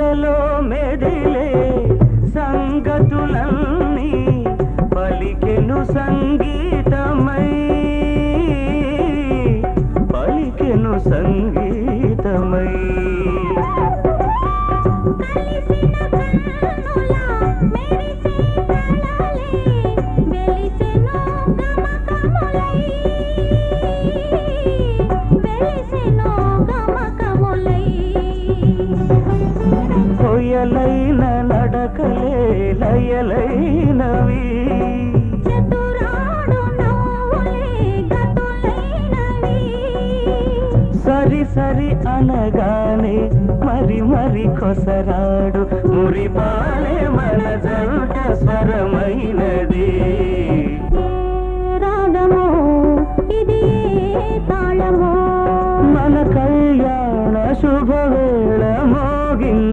ఎదలో మెదిలే సంగతులన్నీ పలికెను సంగీతమై పలికెను సంగీతమై కొయ్యలైన నడకలే లయలైనవి సరి సరి అనగానే మరి మరి కొసరాడు మురిపాలే మన జంట స్వరమైనది రాగము ఇది తాళము మన కళ్యాణ శుభ